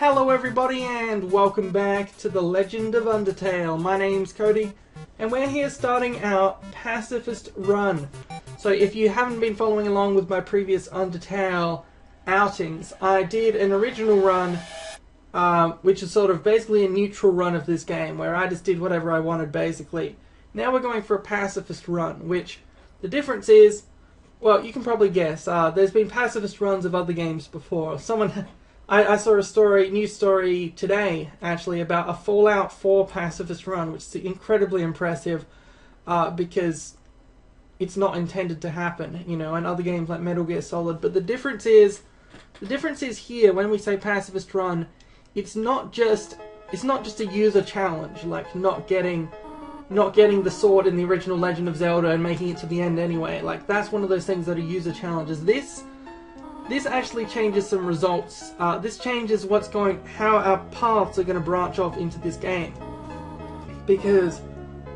Hello everybody and welcome back to The Legend of Undertale. My name's Cody and we're here starting our Pacifist run. So if you haven't been following along with my previous Undertale outings, I did an original run which is sort of basically a neutral run of this game where I just did whatever I wanted basically. Now we're going for a Pacifist run, which the difference is, well, you can probably guess. There's been Pacifist runs of other games before. I saw a news story today, actually, about a Fallout 4 Pacifist run, which is incredibly impressive because it's not intended to happen, you know, and other games like Metal Gear Solid. But the difference is here, when we say Pacifist run, it's not just a user challenge, like not getting the sword in the original Legend of Zelda and making it to the end anyway. Like, that's one of those things that are user challenges. This actually changes some results. This changes how our paths are going to branch off into this game. Because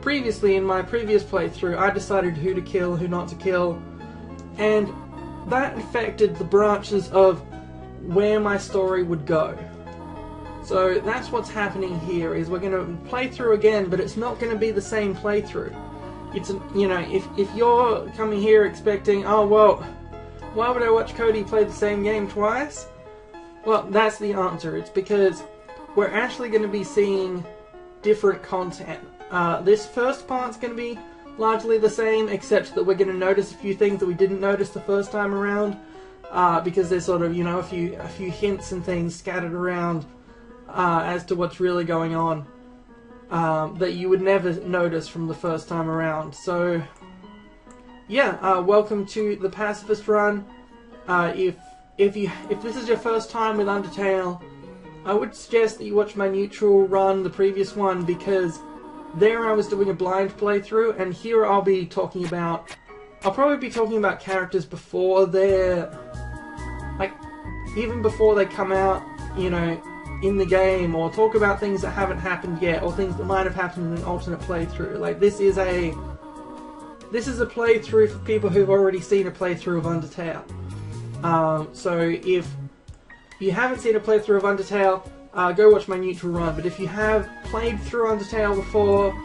previously, in my previous playthrough, I decided who to kill, who not to kill, and that affected the branches of where my story would go. So that's what's happening here, is we're going to play through again, but it's not going to be the same playthrough. It's, you know, if you're coming here expecting, oh well, why would I watch Cody play the same game twice? Well, that's the answer. It's because we're actually going to be seeing different content. This first part's going to be largely the same, except that we're going to notice a few things that we didn't notice the first time around, because there's sort of, you know, a few hints and things scattered around as to what's really going on that you would never notice from the first time around. So yeah, welcome to the Pacifist run. If this is your first time with Undertale, I would suggest that you watch my neutral run, the previous one, because there I was doing a blind playthrough, and here I'll probably be talking about characters before they're, like, even before they come out, you know, in the game, or talk about things that haven't happened yet, or things that might have happened in an alternate playthrough. Like, this is a playthrough for people who've already seen a playthrough of Undertale. So if you haven't seen a playthrough of Undertale, go watch my neutral run. But if you have played through Undertale before,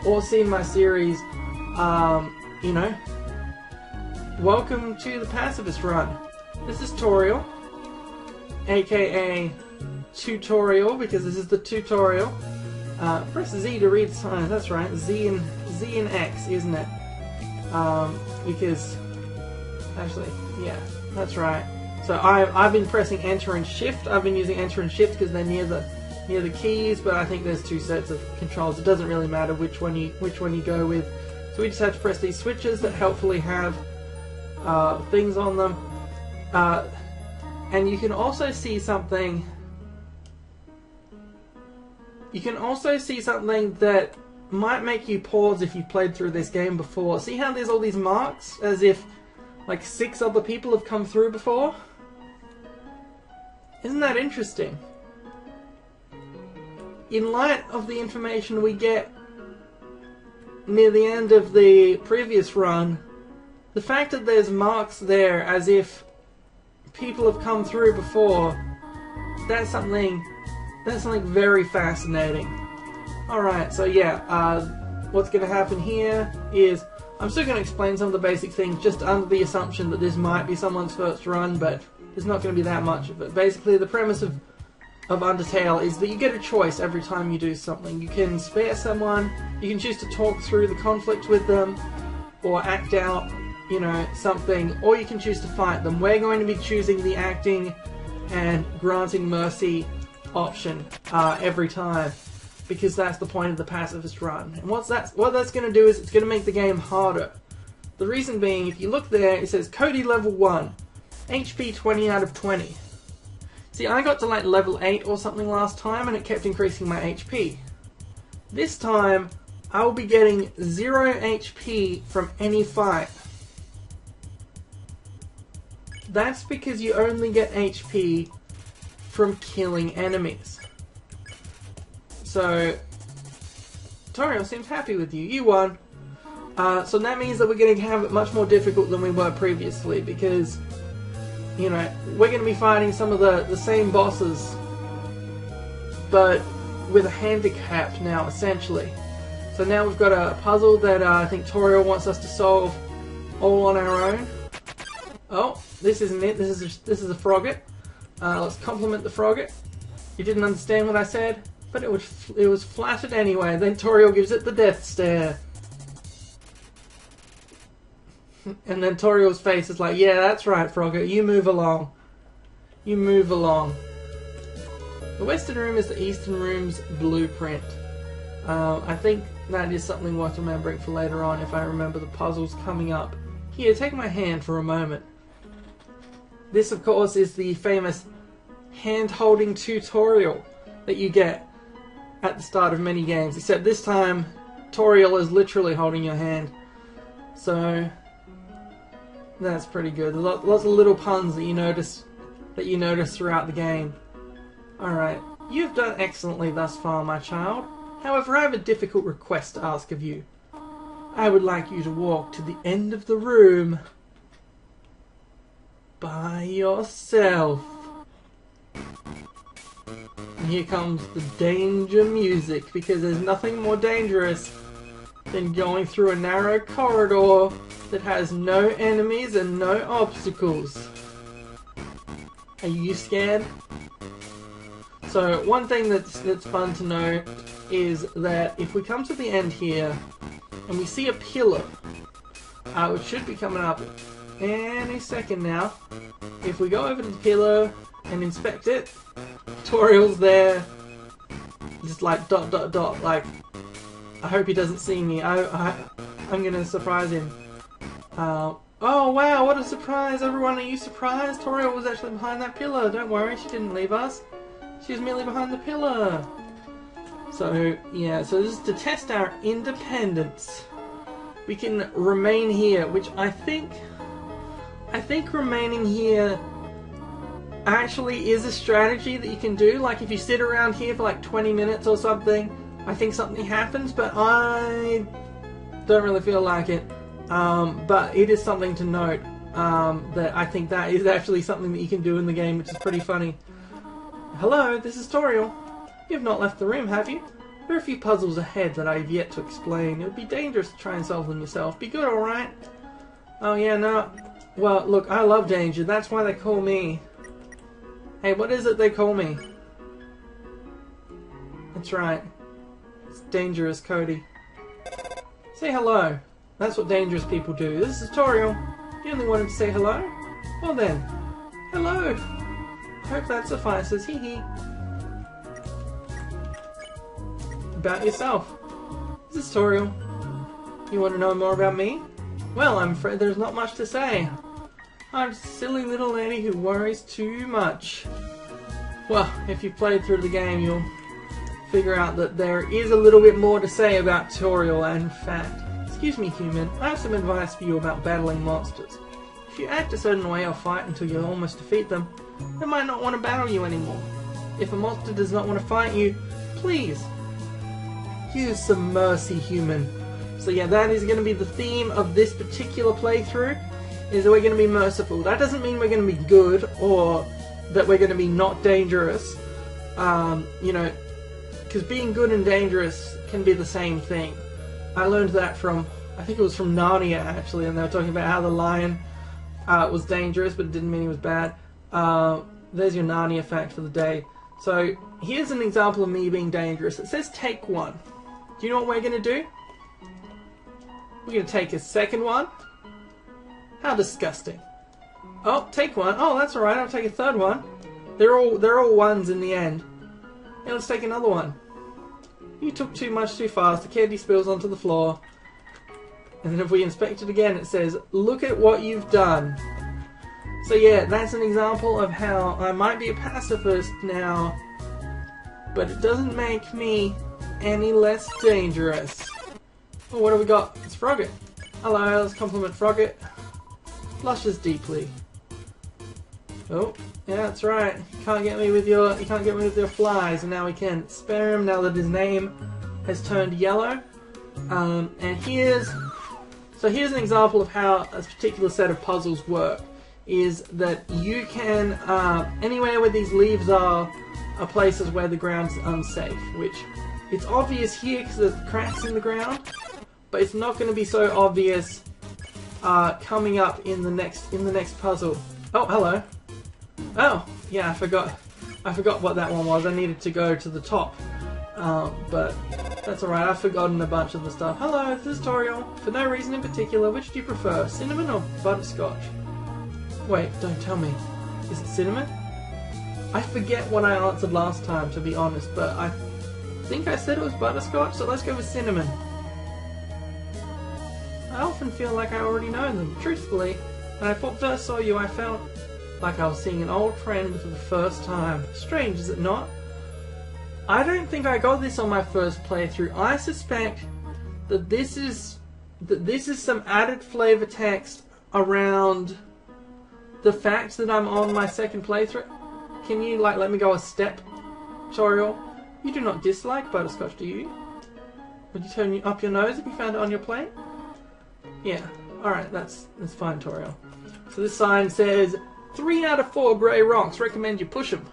or seen my series, you know, welcome to the Pacifist run. This is Toriel, aka Tutorial, because this is the tutorial. Press Z to read signs. That's right, Z and X, isn't it? Because actually, yeah, that's right. So I've been pressing Enter and Shift. I've been using Enter and Shift because they're near the keys. But I think there's two sets of controls. It doesn't really matter which one you go with. So we just have to press these switches that helpfully have things on them. And you can also see something. You can also see something that might make you pause if you've played through this game before. See how there's all these marks, as if like 6 other people have come through before? Isn't that interesting? In light of the information we get near the end of the previous run, the fact that there's marks there as if people have come through before, that's something very fascinating. Alright, so yeah, what's going to happen here is, I'm still going to explain some of the basic things just under the assumption that this might be someone's first run, but there's not going to be that much of it. Basically, the premise of Undertale is that you get a choice every time you do something. You can spare someone, you can choose to talk through the conflict with them, or act out, you know, something, or you can choose to fight them. We're going to be choosing the acting and granting mercy option every time, because that's the point of the Pacifist run. And what that's going to do is it's going to make the game harder. The reason being, if you look there, it says Cody level 1, HP 20 out of 20. See, I got to like level 8 or something last time and it kept increasing my HP. This time, I will be getting 0 HP from any fight. That's because you only get HP from killing enemies. So, Toriel seems happy with you. You won. So that means that we're going to have it much more difficult than we were previously, because, you know, we're going to be fighting some of the same bosses but with a handicap now, essentially. So now we've got a puzzle that I think Toriel wants us to solve all on our own. Oh, this isn't it. This is a Frogget. Let's compliment the Frogget. You didn't understand what I said, but it was flattered anyway. Then Toriel gives it the death stare. And then Toriel's face is like, yeah, that's right, Frogget. You move along. You move along. The Western Room is the Eastern Room's blueprint. I think that is something worth remembering for later on if I remember the puzzles coming up. Here, take my hand for a moment. This, of course, is the famous hand-holding tutorial that you get at the start of many games, except this time Toriel is literally holding your hand. So that's pretty good. Lots of little puns that you notice throughout the game. Alright, you've done excellently thus far, my child. However, I have a difficult request to ask of you. I would like you to walk to the end of the room by yourself. And here comes the danger music, because there's nothing more dangerous than going through a narrow corridor that has no enemies and no obstacles. Are you scared? So one thing that's fun to note is that if we come to the end here and we see a pillar, which should be coming up any second now. If we go over to the pillar and inspect it, Toriel's there, just like ... like, I hope he doesn't see me. I'm gonna surprise him. Oh wow, what a surprise! Everyone, are you surprised? Toriel was actually behind that pillar. Don't worry, she didn't leave us. She was merely behind the pillar. So yeah, so this is to test our independence. We can remain here, which I think remaining here actually is a strategy that you can do. Like if you sit around here for like 20 minutes or something, I think something happens, but I don't really feel like it. But it is something to note, that I think that is actually something that you can do in the game, which is pretty funny. Hello, this is Toriel. You have not left the room, have you? There are a few puzzles ahead that I have yet to explain. It would be dangerous to try and solve them yourself. Be good, alright? Oh yeah, no. Well, look, I love danger. That's why they call me. Hey, what is it they call me? That's right. It's Dangerous Cody. Say hello. That's what dangerous people do. This is Toriel. You only wanted to say hello? Well then, hello. Hope that suffices. Hee hee. About yourself. This is Toriel. You want to know more about me? Well, I'm afraid there's not much to say. I'm just a silly little lady who worries too much. Well, if you've played through the game, you'll figure out that there is a little bit more to say about Toriel. In fact, excuse me, human, I have some advice for you about battling monsters. If you act a certain way or fight until you almost defeat them, they might not want to battle you anymore. If a monster does not want to fight you, please use some mercy, human. So yeah, that is going to be the theme of this particular playthrough, is that we're going to be merciful. That doesn't mean we're going to be good or that we're going to be not dangerous. You know, because being good and dangerous can be the same thing. I learned that from, I think it was from Narnia actually, and they were talking about how the lion was dangerous, but it didn't mean he was bad. There's your Narnia fact for the day. So here's an example of me being dangerous. It says take one. Do you know what we're going to do? We're going to take a second one. How disgusting. Oh, take one. Oh, that's alright. I'll take a third one. They're all ones in the end. Yeah, let's take another one. You took too much too fast. The candy spills onto the floor. And then if we inspect it again, it says, look at what you've done. So yeah, that's an example of how I might be a pacifist now, but it doesn't make me any less dangerous. Oh, what have we got? It's Frogget. Hello, let's compliment Frogget. Blushes deeply. Oh, yeah, that's right. You can't get me with your flies, and now we can spare him now that his name has turned yellow. And here's an example of how a particular set of puzzles work. Is that you can, anywhere where these leaves are, are places where the ground's unsafe, which it's obvious here because there's cracks in the ground, but it's not going to be so obvious coming up in the next puzzle. Oh, hello. Oh, yeah, I forgot what that one was. I needed to go to the top. But that's alright, I've forgotten a bunch of the stuff. Hello, this is Toriel. For no reason in particular, which do you prefer, cinnamon or butterscotch? Wait, don't tell me. Is it cinnamon? I forget what I answered last time, to be honest, but I think I said it was butterscotch, so let's go with cinnamon. I often feel like I already know them. Truthfully, when I first saw you, I felt like I was seeing an old friend for the first time. Strange, is it not? I don't think I got this on my first playthrough. I suspect that this is some added flavor text around the fact that I'm on my second playthrough. Can you let me go a step, Toriel? You do not dislike butterscotch, do you? Would you turn up your nose if you found it on your plate? Yeah. Alright, that's fine, Toriel. So this sign says 3 out of 4 grey rocks. Recommend you push them.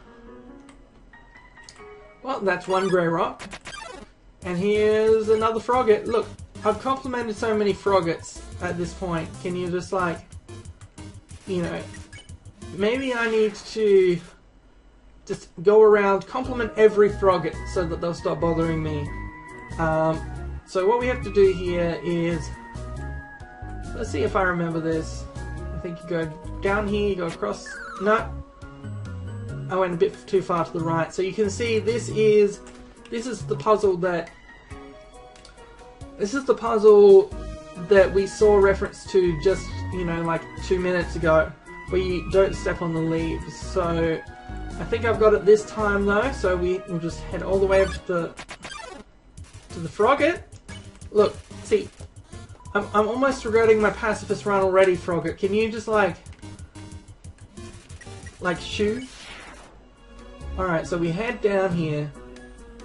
Well, that's one grey rock. And here's another frogget. Look, I've complimented so many froggets at this point. Can you just maybe I need to just go around, compliment every frogget so that they'll stop bothering me. So what we have to do here is, let's see if I remember this. I think you go down here, you go across. No. I went a bit too far to the right. So you can see this is the puzzle that we saw reference to just, 2 minutes ago, where you don't step on the leaves. So I think I've got it this time though, so we'll just head all the way up to the frogget. Look, see, I'm almost regretting my pacifist run already, frogget. Can you just shoo? Alright, so we head down here.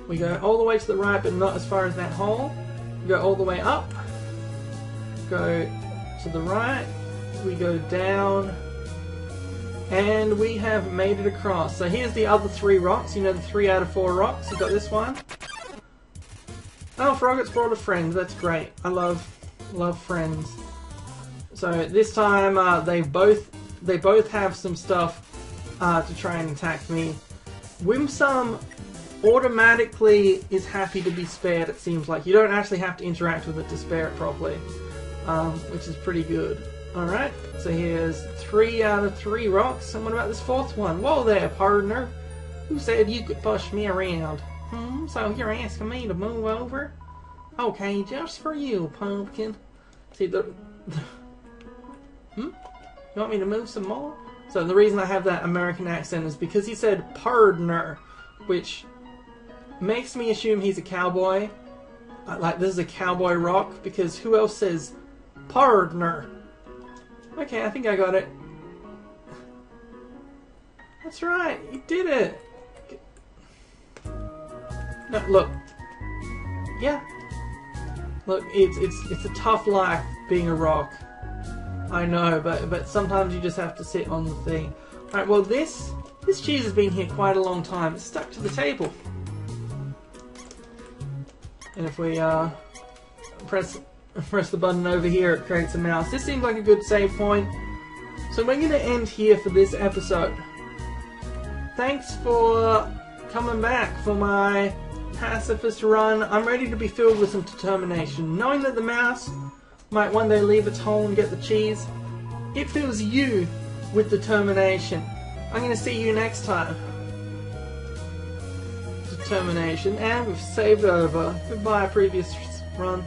We go all the way to the right, but not as far as that hole. We go all the way up. Go to the right. We go down. And we have made it across. So here's the other 3 rocks. You know, the 3 out of 4 rocks. You've got this one. Oh, Frogget's brought a friend. That's great. I love friends. So this time they both have some stuff to try and attack me. Whimsum automatically is happy to be spared, it seems like. You don't actually have to interact with it to spare it properly, which is pretty good. Alright, so here's 3 out of 3 rocks, and what about this 4th one? Whoa there, partner! Who said you could push me around? So you're asking me to move over? Okay, just for you, pumpkin. See, You want me to move some more? So the reason I have that American accent is because he said partner, which makes me assume he's a cowboy. This is a cowboy rock, because who else says partner? Okay, I think I got it. That's right, you did it! No, look. Yeah. Look, it's a tough life being a rock. I know, but sometimes you just have to sit on the thing. Alright, well this cheese has been here quite a long time. It's stuck to the table. And if we press the button over here, it creates a mouse. This seems like a good save point. So we're going to end here for this episode. Thanks for coming back for my pacifist run. I'm ready to be filled with some determination. Knowing that the mouse might one day leave its hole and get the cheese, it fills you with determination. I'm going to see you next time. Determination, and we've saved over. Goodbye, previous run.